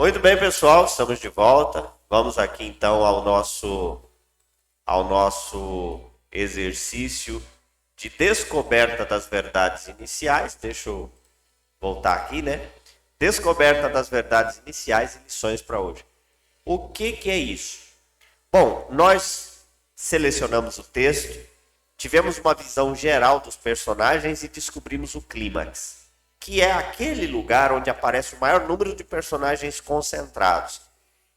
Muito bem, pessoal, estamos de volta. Vamos aqui então ao nosso exercício de descoberta das verdades iniciais. Deixa eu voltar aqui, né? Descoberta das verdades iniciais e lições para hoje. O que é isso? Bom, nós selecionamos o texto, tivemos uma visão geral dos personagens e descobrimos o clímax, que é aquele lugar onde aparece o maior número de personagens concentrados.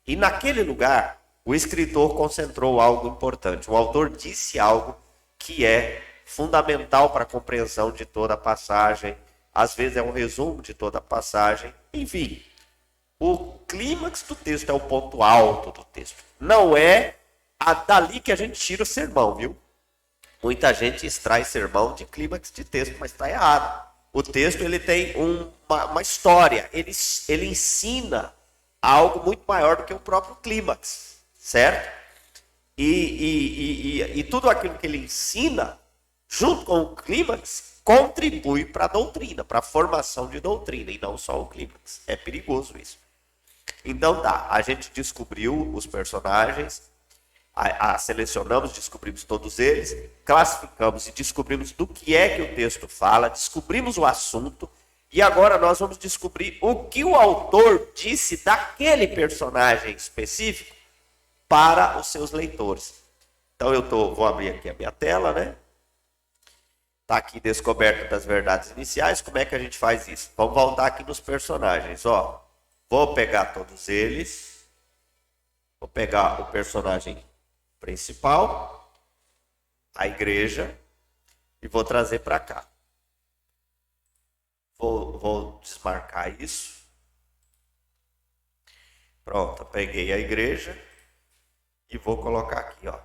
E naquele lugar, o escritor concentrou algo importante. O autor disse algo que é fundamental para a compreensão de toda a passagem. Às vezes é um resumo de toda a passagem. Enfim, o clímax do texto é o ponto alto do texto. Não é dali que a gente tira o sermão, viu? Muita gente extrai sermão de clímax de texto, mas está errado. O texto ele tem uma história, ele ensina algo muito maior do que o próprio clímax, certo? E tudo aquilo que ele ensina, junto com o clímax, contribui para a doutrina, para a formação de doutrina, e não só o clímax. É perigoso isso. Então tá, a gente descobriu os personagens, selecionamos, descobrimos todos eles, classificamos e descobrimos do que é que o texto fala, descobrimos o assunto, e agora nós vamos descobrir o que o autor disse daquele personagem específico para os seus leitores. Então vou abrir aqui a minha tela, né? Está aqui descoberta das verdades iniciais. Como é que a gente faz isso? Vamos voltar aqui nos personagens, ó. Vou pegar todos eles. Vou pegar o personagem principal, a igreja, e vou trazer para cá. Vou desmarcar isso. Pronto, peguei a igreja e vou colocar aqui, ó.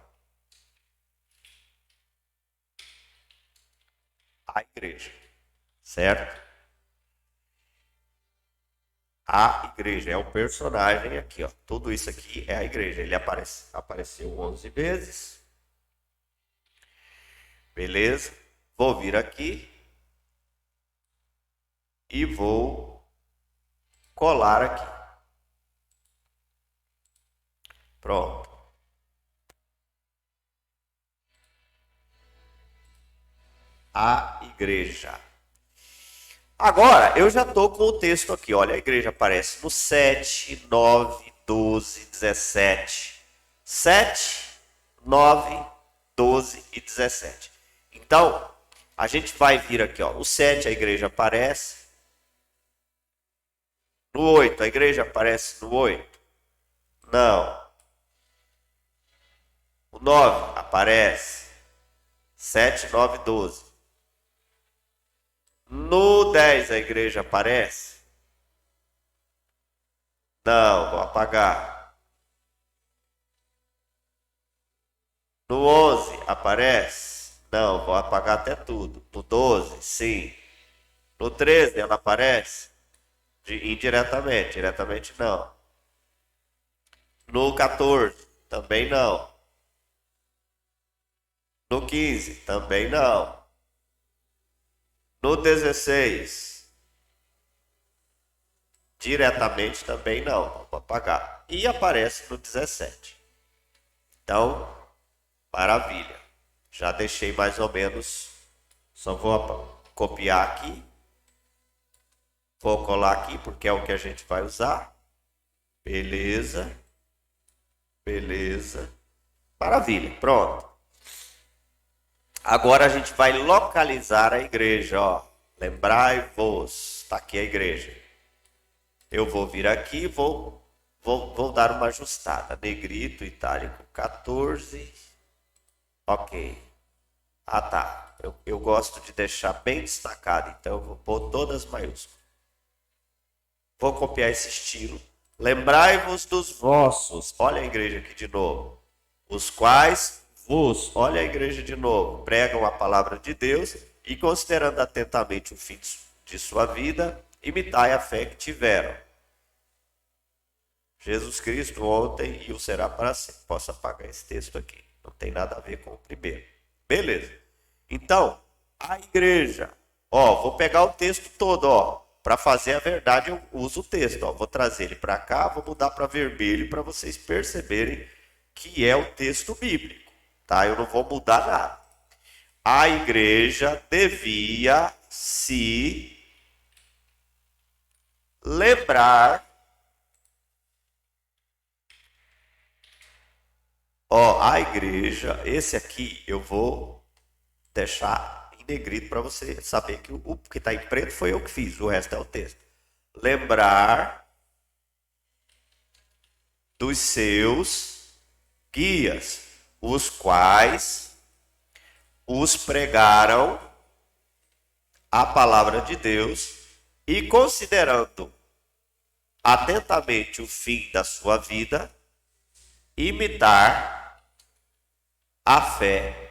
A igreja, certo? A igreja é o personagem aqui, ó. Tudo isso aqui é a igreja. Ele apareceu 11 vezes. Beleza? Vou vir aqui e vou colar aqui. Pronto. A igreja. Agora, eu já estou com o texto aqui. Olha, a igreja aparece no 7, 9, 12, 17. 7, 9, 12 e 17. Então, a gente vai vir aqui, ó. O 7, a igreja aparece. No 8, a igreja aparece no 8? Não. O 9 aparece. 7, 9, 12. No 10 a igreja aparece? Não, vou apagar. No 11 aparece? Não, vou apagar até tudo. No 12, sim. No 13 ela aparece? Indiretamente, diretamente não. No 14, também não. No 15, também não. No 16, diretamente também não, vou apagar. E aparece no 17. Então, maravilha. Já deixei mais ou menos, só vou copiar aqui. Vou colar aqui porque é o que a gente vai usar. Beleza. Beleza. Maravilha, pronto. Agora a gente vai localizar a igreja, ó. Lembrai-vos, está aqui a igreja. Eu vou vir aqui e vou dar uma ajustada. Negrito, itálico, 14. Ok. Ah, tá. Eu gosto de deixar bem destacado, então eu vou pôr todas maiúsculas. Vou copiar esse estilo. Lembrai-vos dos vossos. Olha a igreja aqui de novo. Os quais vos, olha a igreja de novo, pregam a palavra de Deus e, considerando atentamente o fim de sua vida, imitai a fé que tiveram. Jesus Cristo ontem e o será para sempre. Posso apagar esse texto aqui. Não tem nada a ver com o primeiro. Beleza. Então, a igreja. Ó, vou pegar o texto todo, ó, para fazer a verdade, eu uso o texto. Ó, vou trazer ele para cá, vou mudar para vermelho para vocês perceberem que é o texto bíblico. Tá? Eu não vou mudar nada. A igreja devia se lembrar. Ó, a igreja, esse aqui eu vou deixar em negrito para você saber que o que está em preto foi eu que fiz, o resto é o texto. Lembrar dos seus guias, os quais os pregaram a palavra de Deus e considerando atentamente o fim da sua vida, imitar a fé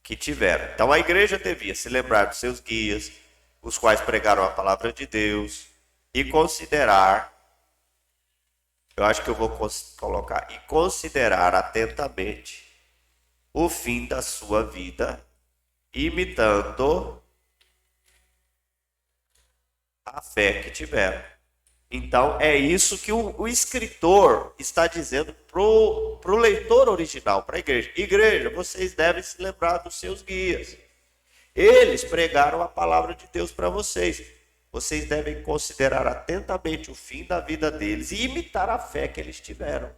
que tiveram. Então a igreja devia se lembrar dos seus guias, os quais pregaram a palavra de Deus, e considerar, eu acho que eu vou colocar, e considerar atentamente o fim da sua vida, imitando a fé que tiveram. Então, é isso que o escritor está dizendo para o leitor original, para a igreja. Igreja, vocês devem se lembrar dos seus guias. Eles pregaram a palavra de Deus para vocês. Vocês devem considerar atentamente o fim da vida deles e imitar a fé que eles tiveram.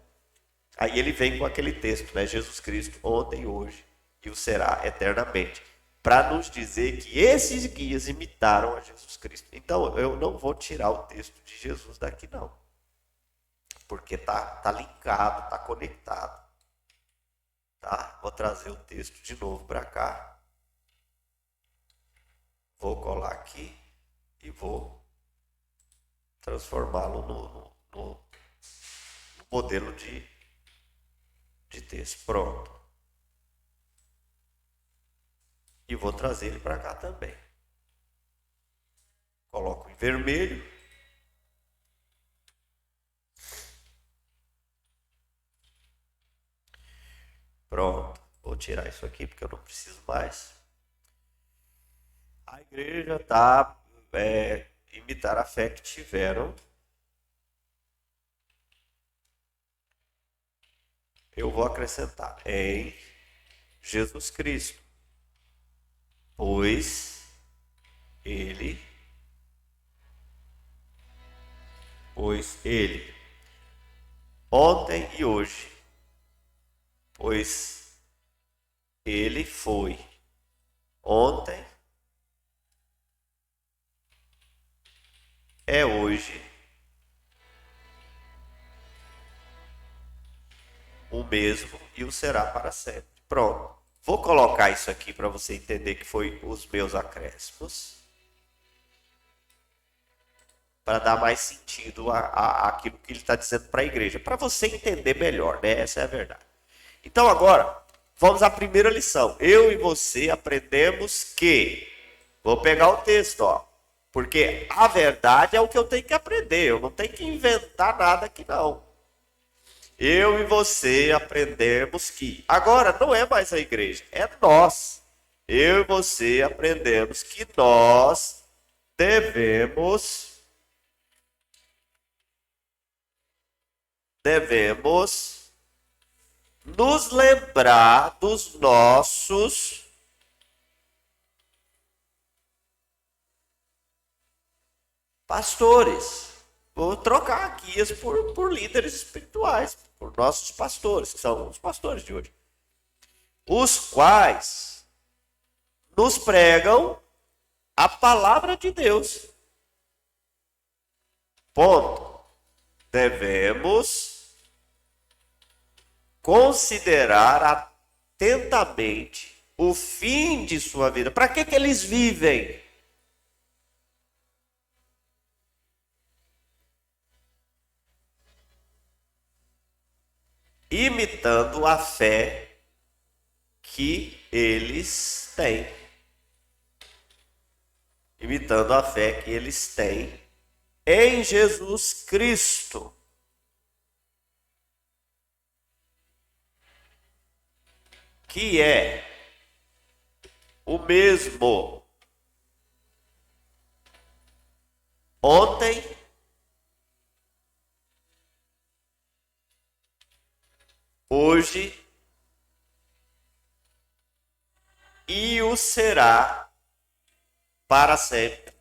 Aí ele vem com aquele texto, né? Jesus Cristo, ontem, hoje e o será eternamente, para nos dizer que esses guias imitaram a Jesus Cristo. Então, eu não vou tirar o texto de Jesus daqui, não. Porque tá linkado, tá conectado. Tá? Vou trazer o texto de novo para cá. Vou colar aqui e vou transformá-lo no modelo de texto. Pronto. E vou trazer ele para cá também. Coloco em vermelho. Pronto. Vou tirar isso aqui porque eu não preciso mais. A igreja está imitar a fé que tiveram. Eu vou acrescentar em Jesus Cristo. Pois ele, ontem e hoje, pois ele foi ontem, é hoje, o mesmo e o será para sempre. Pronto. Vou colocar isso aqui para você entender que foi os meus acréscimos. Para dar mais sentido àquilo que ele está dizendo para a igreja. Para você entender melhor, né? Essa é a verdade. Então agora, vamos à primeira lição. Eu e você aprendemos que... Vou pegar o texto, ó. Porque a verdade é o que eu tenho que aprender. Eu não tenho que inventar nada aqui, não. Eu e você aprendemos que... Agora, não é mais a igreja, é nós. Eu e você aprendemos que nós devemos nos lembrar dos nossos pastores. Vou trocar guias por líderes espirituais, por nossos pastores, que são os pastores de hoje. Os quais nos pregam a palavra de Deus. Ponto. Devemos considerar atentamente o fim de sua vida. Para que eles vivem? Imitando a fé que eles têm. Imitando a fé que eles têm em Jesus Cristo. Que é o ontem, hoje e o será para sempre.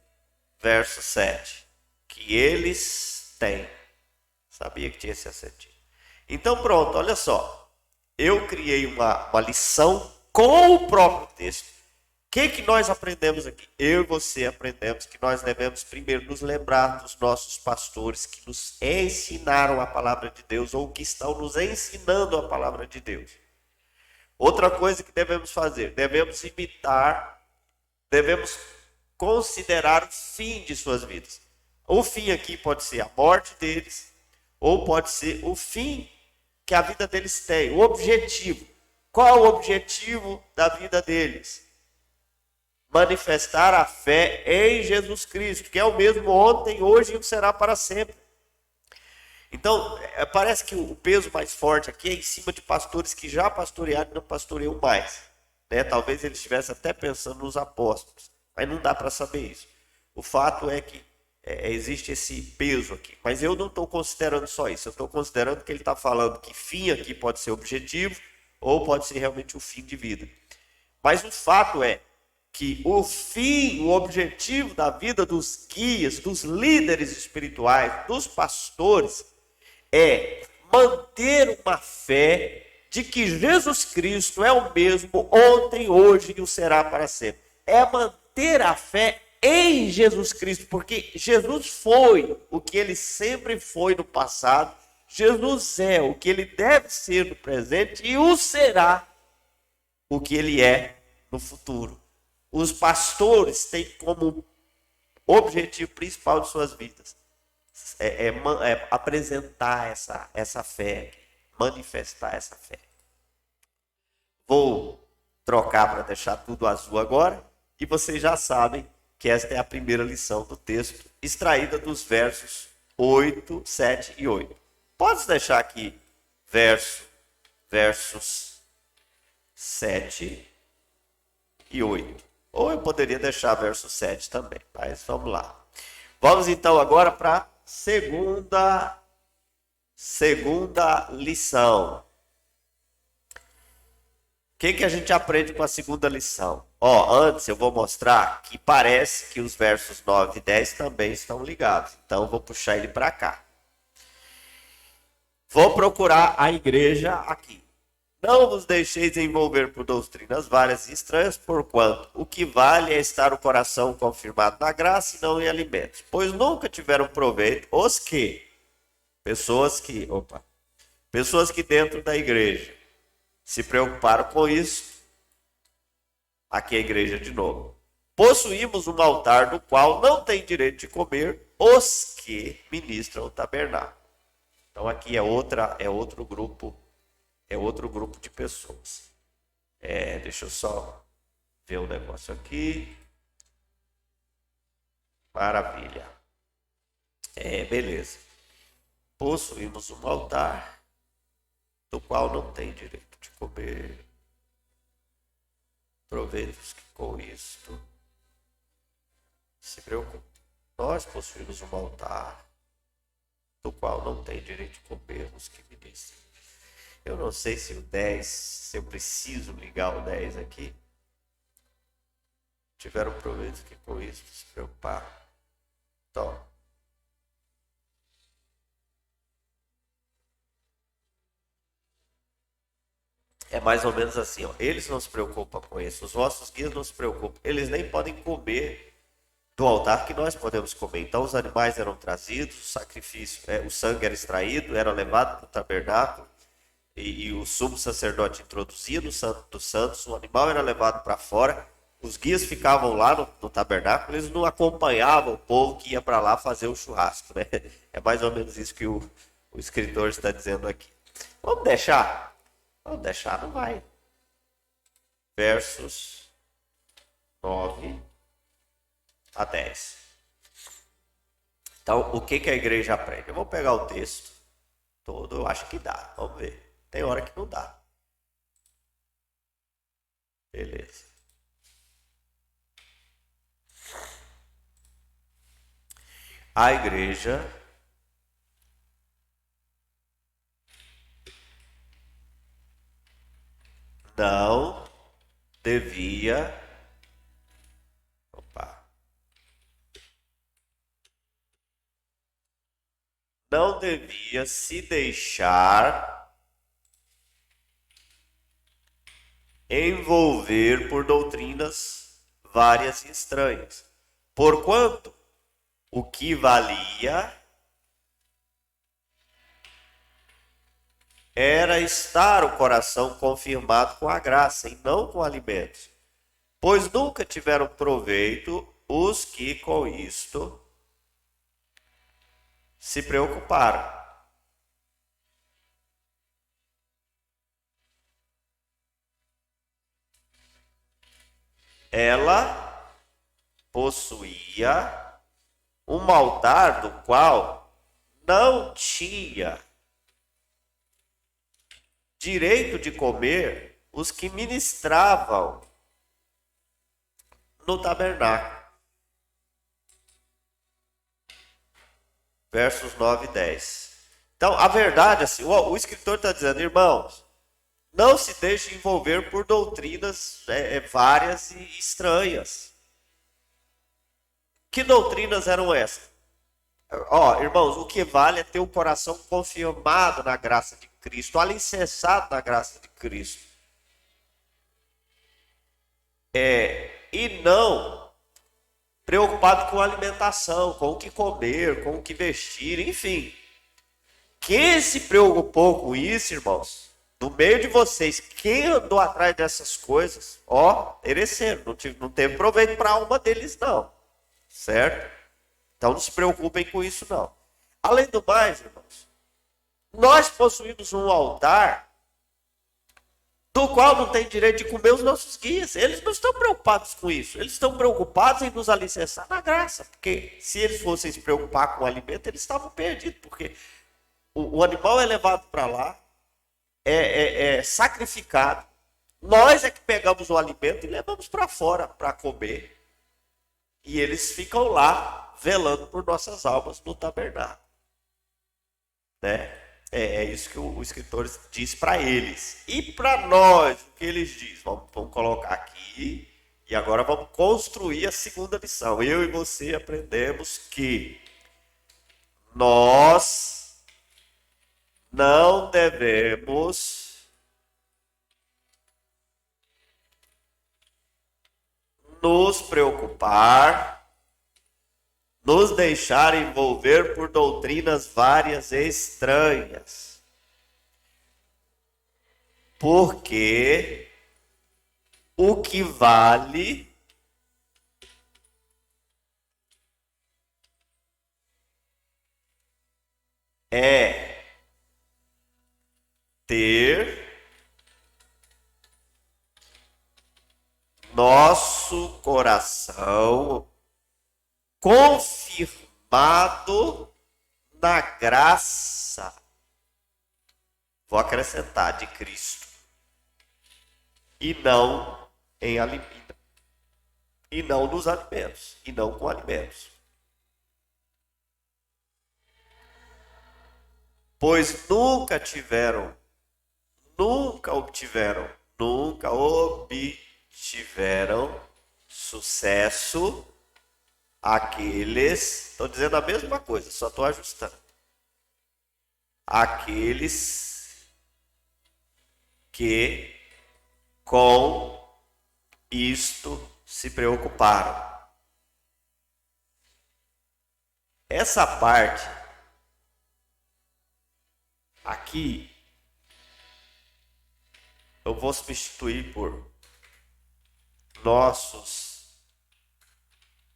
Verso 7. Que eles têm. Sabia que tinha esse acentinho. Então pronto, olha só. Eu criei uma lição com o próprio texto. O que nós aprendemos aqui? Eu e você aprendemos que nós devemos primeiro nos lembrar dos nossos pastores que nos ensinaram a palavra de Deus ou que estão nos ensinando a palavra de Deus. Outra coisa que devemos fazer, devemos imitar, devemos considerar o fim de suas vidas. O fim aqui pode ser a morte deles, ou pode ser o fim que a vida deles tem, o objetivo. Qual o objetivo da vida deles? Manifestar a fé em Jesus Cristo, que é o mesmo ontem, hoje e será para sempre. Então, parece que o peso mais forte aqui é em cima de pastores que já pastorearam e não pastoreiam mais. Né? Talvez eles estivessem até pensando nos apóstolos, mas não dá para saber isso. O fato é que existe esse peso aqui. Mas eu não estou considerando só isso. Eu estou considerando que ele está falando que fim aqui pode ser objetivo ou pode ser realmente o fim de vida. Mas o fato é que o fim, o objetivo da vida dos guias, dos líderes espirituais, dos pastores, é manter uma fé de que Jesus Cristo é o mesmo ontem, hoje e o será para sempre. É manter a fé em Jesus Cristo, porque Jesus foi o que ele sempre foi no passado, Jesus é o que ele deve ser no presente e o será o que ele é no futuro. Os pastores têm como objetivo principal de suas vidas apresentar essa fé, manifestar essa fé. Vou trocar para deixar tudo azul agora, e vocês já sabem que esta é a primeira lição do texto, extraída dos versos 8, 7 e 8. Pode deixar aqui versos 7 e 8. Ou eu poderia deixar verso 7 também, mas vamos lá. Vamos então agora para a segunda lição. O que a gente aprende com a segunda lição? Antes eu vou mostrar que parece que os versos 9 e 10 também estão ligados. Então eu vou puxar ele para cá. Vou procurar a igreja aqui. Não vos deixeis envolver por doutrinas várias e estranhas, porquanto o que vale é estar o coração confirmado na graça e não em alimentos. Pois nunca tiveram proveito pessoas que dentro da igreja se preocuparam com isso. Aqui é a igreja de novo. Possuímos um altar do qual não tem direito de comer os que ministram o tabernáculo. Então aqui é outro grupo de pessoas. Deixa eu só ver um negócio aqui. Maravilha. Beleza. Possuímos um altar do qual não tem direito de comer. Proveitos que com isto se preocupam. Nós possuímos um altar do qual não tem direito de comer os que ministram. Eu não sei se se eu preciso ligar o 10 aqui. Tiveram proveito que com isso se preocuparam. Então, é mais ou menos assim, eles não se preocupam com isso, os nossos guias não se preocupam, eles nem podem comer do altar que nós podemos comer. Então os animais eram trazidos, o sacrifício, o sangue era extraído, era levado para o tabernáculo, e o sumo sacerdote introduzia no Santo dos Santos, o animal era levado para fora, os guias ficavam lá no tabernáculo, eles não acompanhavam o povo que ia para lá fazer o churrasco, né? É mais ou menos isso que o escritor está dizendo aqui. Vamos deixar? Vamos deixar, não vai. Versos 9 a 10. Então, o que a igreja aprende? Eu vou pegar o texto todo, eu acho que dá, vamos ver. Tem hora que não dá. Beleza. a igreja não devia, opa, não devia se deixar envolver por doutrinas várias e estranhas, porquanto o que valia era estar o coração confirmado com a graça e não com alimentos, pois nunca tiveram proveito os que com isto se preocuparam. Ela possuía um altar do qual não tinha direito de comer os que ministravam no tabernáculo. Versos 9 e 10. Então, a verdade, assim, o escritor está dizendo, irmãos, não se deixe envolver por doutrinas várias e estranhas. Que doutrinas eram essas? Irmãos, o que vale é ter o coração confirmado na graça de Cristo, alicerçado na graça de Cristo. E não preocupado com a alimentação, com o que comer, com o que vestir, enfim. Quem se preocupou com isso, irmãos, no meio de vocês, quem andou atrás dessas coisas, pereceram, não teve proveito para a alma deles, não. Certo? Então não se preocupem com isso, não. Além do mais, irmãos, nós possuímos um altar do qual não tem direito de comer os nossos guias. Eles não estão preocupados com isso. Eles estão preocupados em nos alicerçar na graça. Porque se eles fossem se preocupar com o alimento, eles estavam perdidos. Porque o animal é levado para lá, é sacrificado. Nós é que pegamos o alimento e levamos para fora para comer. E eles ficam lá, velando por nossas almas no tabernáculo. Né? É isso que o escritor diz para eles. E para nós, o que eles dizem? Vamos colocar aqui. E agora vamos construir a segunda lição. Eu e você aprendemos que nós não devemos nos preocupar, nos deixar envolver por doutrinas várias e estranhas. Porque o que vale é ter nosso coração confirmado na graça, vou acrescentar, de Cristo, e não em alimento, e não nos alimentos, e não com alimentos. Pois nunca obtiveram sucesso aqueles, estou dizendo a mesma coisa, só estou ajustando. Aqueles que com isto se preocuparam. Essa parte aqui eu vou substituir por nossos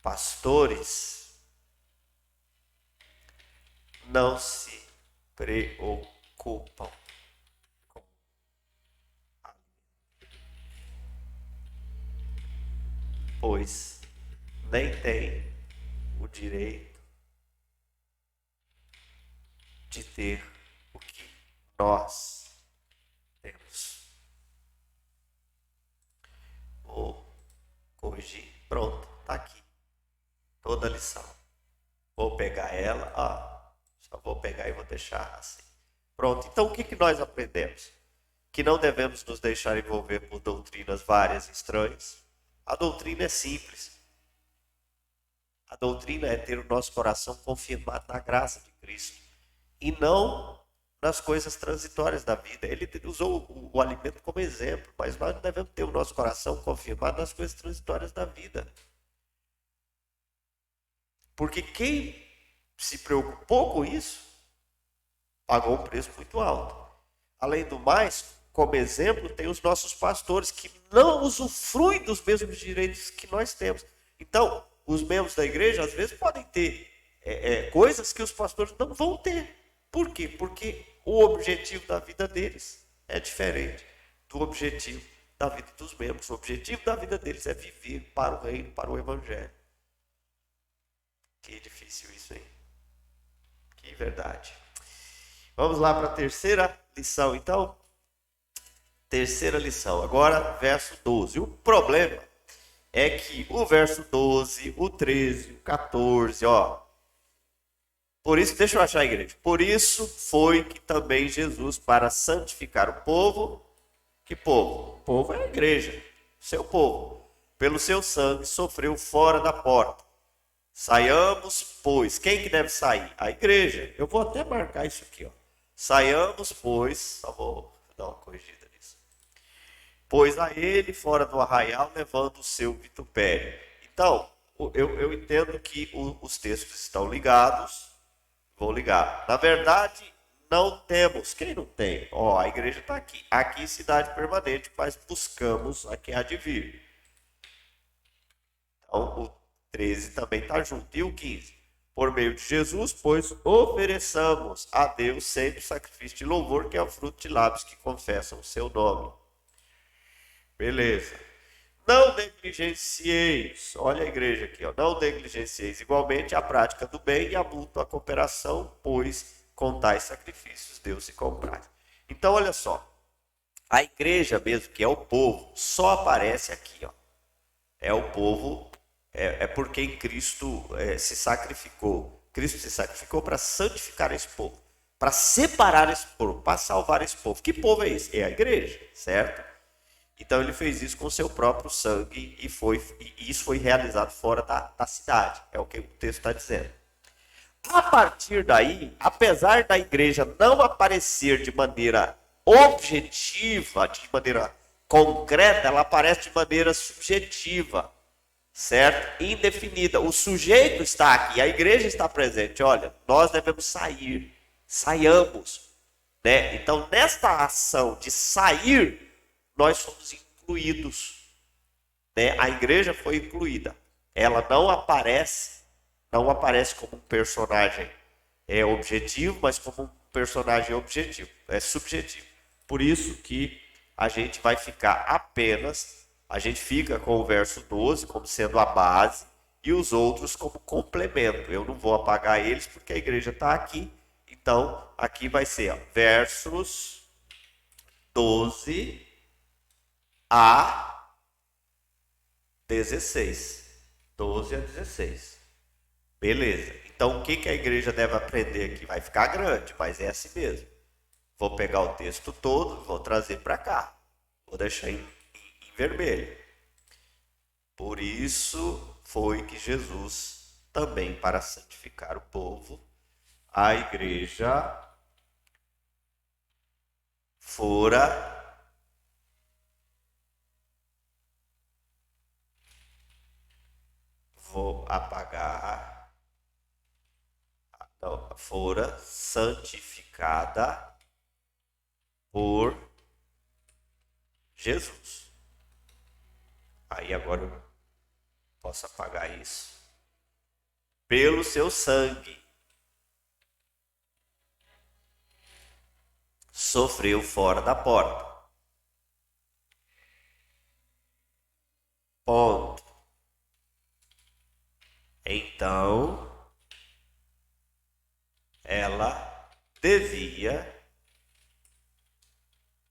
pastores não se preocupam com pois nem têm o direito de ter o que nós temos. Vou corrigir. Pronto, está aqui. Toda a lição. Vou pegar ela, só vou pegar e vou deixar assim. Pronto, então o que nós aprendemos? Que não devemos nos deixar envolver por doutrinas várias e estranhas. A doutrina é simples. A doutrina é ter o nosso coração confirmado na graça de Cristo e não nas coisas transitórias da vida. Ele usou o alimento como exemplo, mas nós devemos ter o nosso coração confirmado nas coisas transitórias da vida. Porque quem se preocupou com isso, pagou um preço muito alto. Além do mais, como exemplo, tem os nossos pastores que não usufruem dos mesmos direitos que nós temos. Então, os membros da igreja, às vezes, podem ter coisas que os pastores não vão ter. Por quê? Porque o objetivo da vida deles é diferente do objetivo da vida dos membros. O objetivo da vida deles é viver para o reino, para o evangelho. Que difícil isso, hein? Que verdade. Vamos lá para a terceira lição, então. Terceira lição, agora verso 12. O problema é que o verso 12, o 13, o 14, Por isso, deixa eu achar a igreja. Por isso foi que também Jesus, para santificar o povo, que povo? O povo é a igreja, seu povo. Pelo seu sangue sofreu fora da porta. Saiamos, pois. Quem que deve sair? A igreja. Eu vou até marcar isso aqui, Saiamos, pois. Só vou dar uma corrigida nisso. Pois a ele fora do arraial, levando o seu vitupério. Então, eu entendo que os textos estão ligados. Vou ligar. Na verdade, não temos. Quem não tem? A igreja está aqui. Aqui, cidade permanente, mas buscamos a quem há de vir. Então, o 13 também está junto. E o 15? Por meio de Jesus, pois ofereçamos a Deus sempre sacrifício de louvor, que é o fruto de lábios que confessam o seu nome. Beleza. Não negligencieis, olha a igreja aqui, não negligencieis igualmente a prática do bem e a mútua cooperação, pois com tais sacrifícios Deus se compraz. Então, olha só, a igreja mesmo, que é o povo, só aparece aqui, É o povo, é por quem Cristo se sacrificou. Cristo se sacrificou para santificar esse povo, para separar esse povo, para salvar esse povo. Que povo é esse? É a igreja, certo? Então ele fez isso com o seu próprio sangue e isso foi realizado fora da cidade. É o que o texto está dizendo. A partir daí, apesar da igreja não aparecer de maneira objetiva, de maneira concreta, ela aparece de maneira subjetiva, certo? Indefinida. O sujeito está aqui, a igreja está presente. Olha, nós devemos sair, saiamos, né? Então, nesta ação de sair, nós somos incluídos, né? A igreja foi incluída. Ela não aparece como um personagem objetivo, mas como um personagem objetivo, subjetivo. Por isso que a gente fica com o verso 12 como sendo a base e os outros como complemento. Eu não vou apagar eles porque a igreja está aqui. Então, aqui vai ser versos 12 a 16. 12 a 16. Beleza. Então, o que a igreja deve aprender aqui? Vai ficar grande, mas é assim mesmo. Vou pegar o texto todo, vou trazer para cá. Vou deixar em vermelho. Por isso foi que Jesus, também para santificar o povo, a igreja fora vou apagar. Não, fora santificada por Jesus. Aí agora eu posso apagar isso. Pelo seu sangue sofreu fora da porta. Ponto. Então, ela devia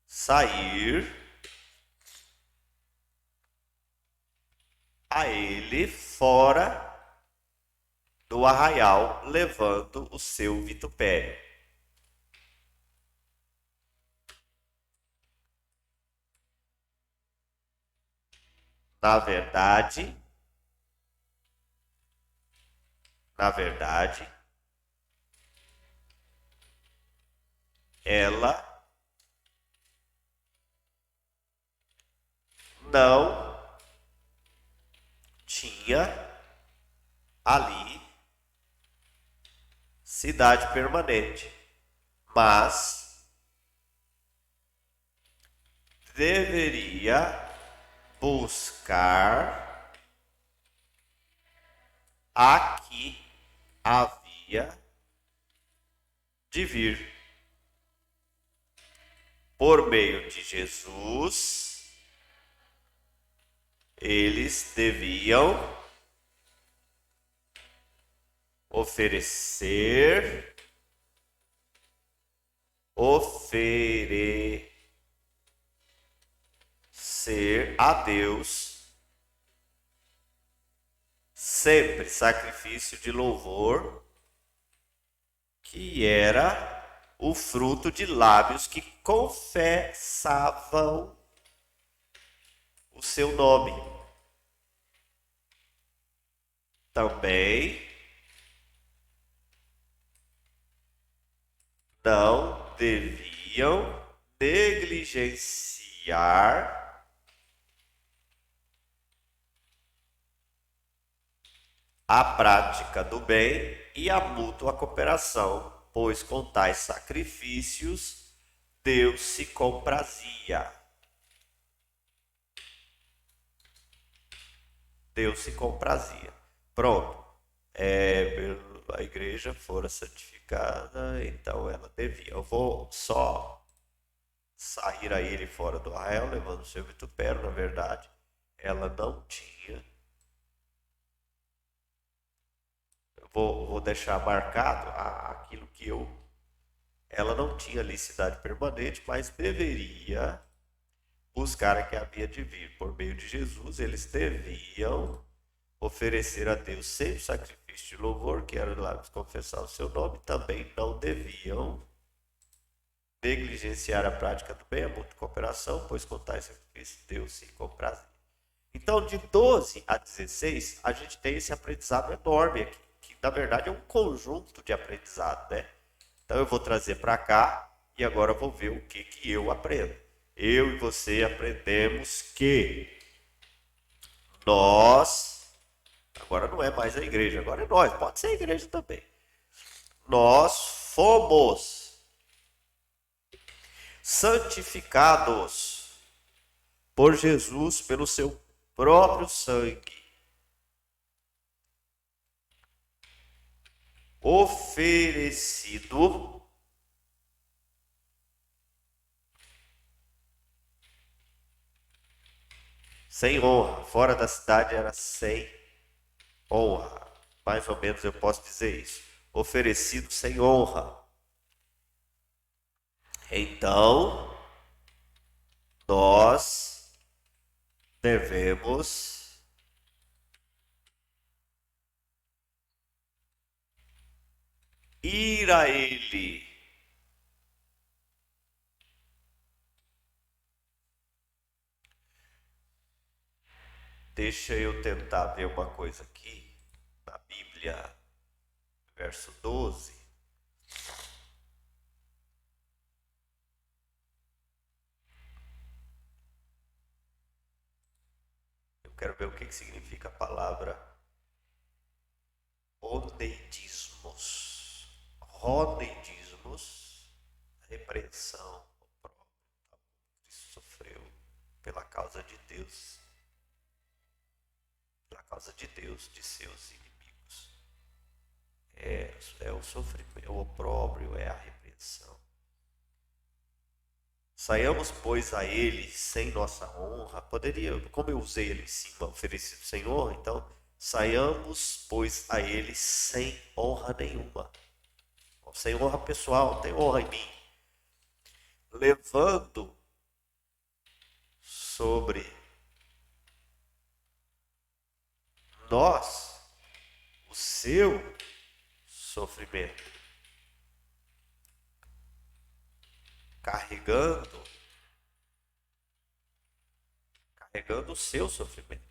sair a ele fora do arraial, levando o seu vitupério. Na verdade, ela não tinha ali cidade permanente, mas deveria buscar a que havia de vir. Por meio de Jesus, eles deviam oferecer a Deus sempre sacrifício de louvor, que era o fruto de lábios que confessavam o seu nome. Também não deviam negligenciar a prática do bem e a mútua cooperação, pois com tais sacrifícios Deus se comprazia. Deus se comprazia. Pronto. A igreja fora santificada, então ela devia. Eu vou só sair a ele fora do arraial, levando o seu vitupério. Na verdade, ela não tinha. Eu vou deixar marcado aquilo que ela não tinha ali cidade permanente, mas deveria buscar a que havia de vir. Por meio de Jesus, eles deviam oferecer a Deus sempre sacrifício de louvor, que era lá confessar o seu nome. Também não deviam negligenciar a prática do bem, a mútua cooperação, pois com tais sacrifícios Deus se comprazia. Então, de 12 a 16, a gente tem esse aprendizado enorme aqui, que na verdade é um conjunto de aprendizado, né? Então eu vou trazer para cá e agora eu vou ver o que eu aprendo. Eu e você aprendemos que nós, agora não é mais a igreja, agora é nós, pode ser a igreja também. Nós fomos santificados por Jesus pelo seu próprio sangue, oferecido sem honra. Fora da cidade era sem honra. Mais ou menos eu posso dizer isso. Oferecido sem honra. Então, nós devemos ir a Ele. Deixa eu tentar ver uma coisa aqui, na Bíblia, verso 12. Eu quero ver o que significa a palavra oneidismos. Roneidismos, repreensão, opróbrio, Cristo sofreu pela causa de Deus, de seus inimigos. É o sofrimento, é o opróbrio, é a repreensão. Saiamos, pois, a ele sem nossa honra. Poderia, como eu usei ele em cima, oferecido sem honra, então, saiamos, pois, a ele sem honra nenhuma. Sem honra pessoal, não tem honra em mim. Levando sobre nós o seu sofrimento. Carregando o seu sofrimento.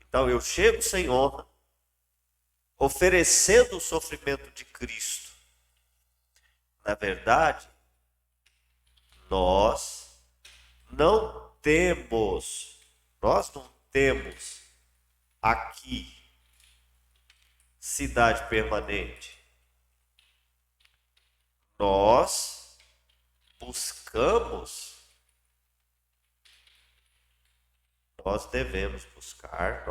Então eu chego sem honra, oferecendo o sofrimento de Cristo. Na verdade, nós não temos aqui cidade permanente. Nós devemos buscar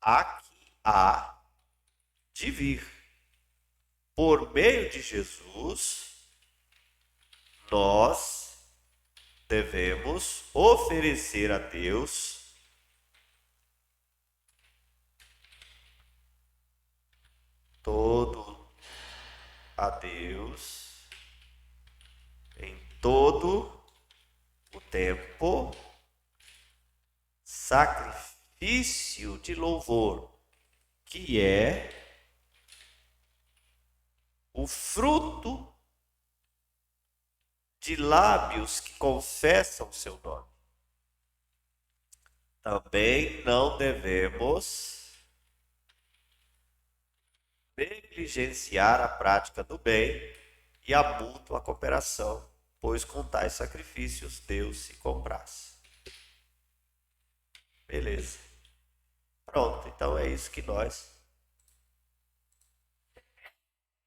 a que há de vir. Por meio de Jesus, nós devemos oferecer a Deus em todo o tempo, sacrifício de louvor, que é o fruto de lábios que confessam o seu nome. Também não devemos negligenciar a prática do bem e a mútua cooperação, pois com tais sacrifícios Deus se compraz. Beleza. Pronto, então é isso que nós...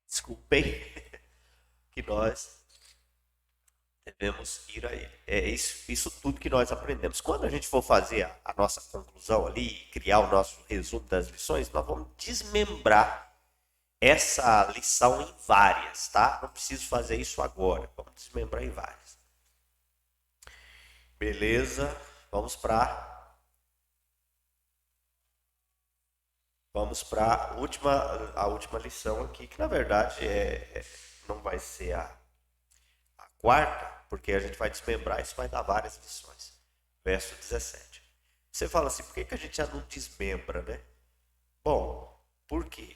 Desculpem. Que nós devemos ir a ele. É isso tudo que nós aprendemos. Quando a gente for fazer a nossa conclusão ali, criar o nosso resumo das lições, nós vamos desmembrar essa lição em várias, tá? Não preciso fazer isso agora. Vamos desmembrar em várias. Beleza? Vamos para a última lição aqui, que na verdade não vai ser a quarta, porque a gente vai desmembrar, isso vai dar várias lições. Verso 17. Você fala assim, por que a gente já não desmembra, né? Bom, por quê?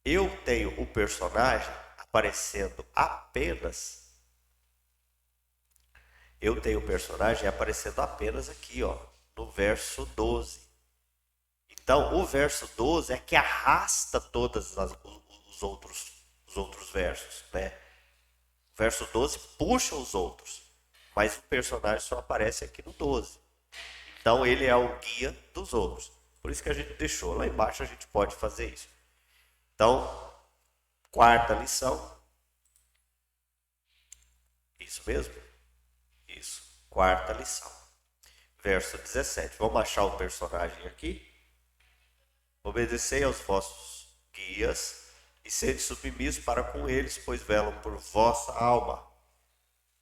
Eu tenho o personagem aparecendo apenas aqui, ó, no verso 12. Então, o verso 12 é que arrasta todos os outros versos, né? O verso 12 puxa os outros, mas o personagem só aparece aqui no 12. Então, ele é o guia dos outros. Por isso que a gente deixou lá embaixo, a gente pode fazer isso. Então, quarta lição. Isso mesmo? Isso. Quarta lição. Verso 17. Vamos achar o personagem aqui. Obedecei aos vossos guias e sede submissos para com eles, pois velam por vossa alma,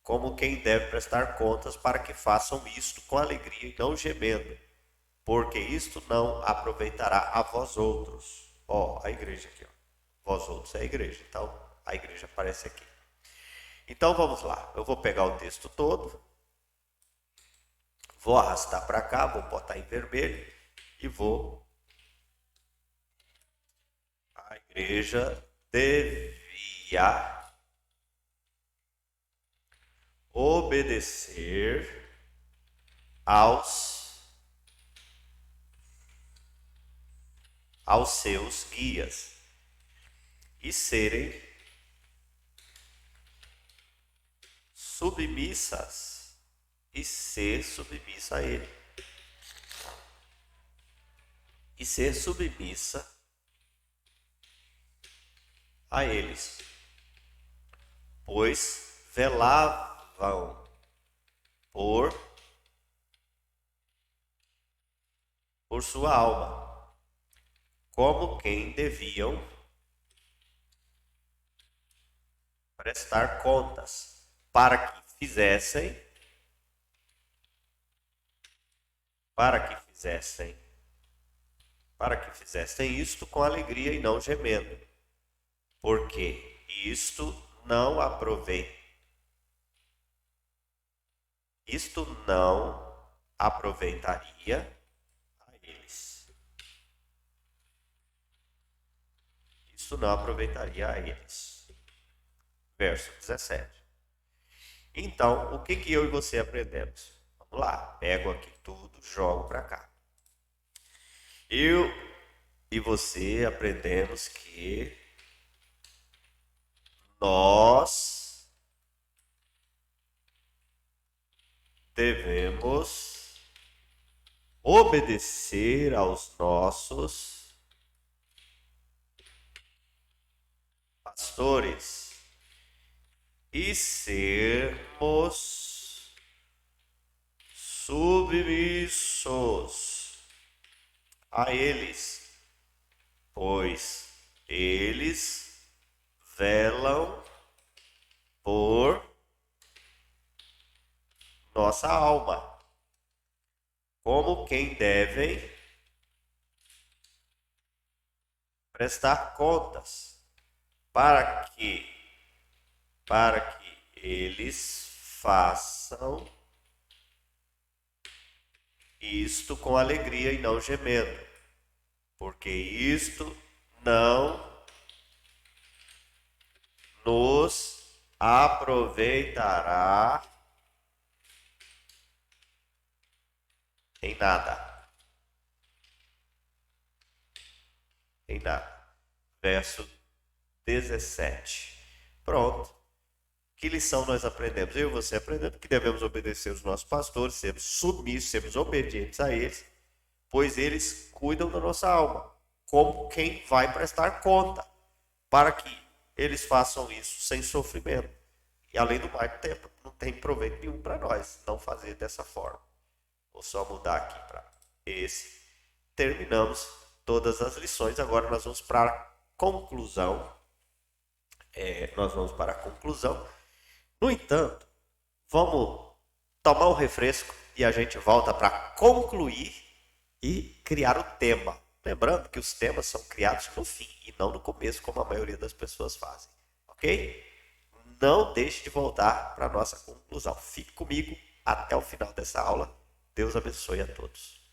como quem deve prestar contas, para que façam isto com alegria e não gemendo, porque isto não aproveitará a vós outros. Ó, a igreja aqui, ó. Vós outros é a igreja, então a igreja aparece aqui. Então vamos lá, eu vou pegar o texto todo, vou arrastar para cá, vou botar em vermelho e vou... A igreja devia obedecer aos seus guias e serem submissas e ser submissa a ele. E ser submissa a eles, pois velavam por sua alma, como quem deviam prestar contas, para que fizessem isto com alegria e não gemendo, porque isto não aproveitaria a Isso não aproveitaria a eles. Verso 17. Então, o que eu e você aprendemos? Vamos lá, pego aqui tudo, jogo para cá. Eu e você aprendemos que nós devemos obedecer aos nossos pastores e sermos submissos a eles, pois eles velam por nossa alma, como quem devem prestar contas, para que eles façam isto com alegria e não gemendo, porque isto não nos aproveitará em nada. Em nada. Verso 17. Pronto. Que lição nós aprendemos? Eu e você aprendemos que devemos obedecer os nossos pastores, sermos submissos, sermos obedientes a eles, pois eles cuidam da nossa alma, como quem vai prestar conta, para que eles façam isso sem sofrimento. E além do mais, não tem proveito nenhum para nós não fazer dessa forma. Vou só mudar aqui para esse. Terminamos todas as lições. Agora nós vamos para a conclusão. No entanto, vamos tomar um refresco e a gente volta para concluir e criar o tema. Lembrando que os temas são criados no fim e não no começo, como a maioria das pessoas fazem. Ok? Não deixe de voltar para a nossa conclusão. Fique comigo até o final dessa aula. Deus abençoe a todos.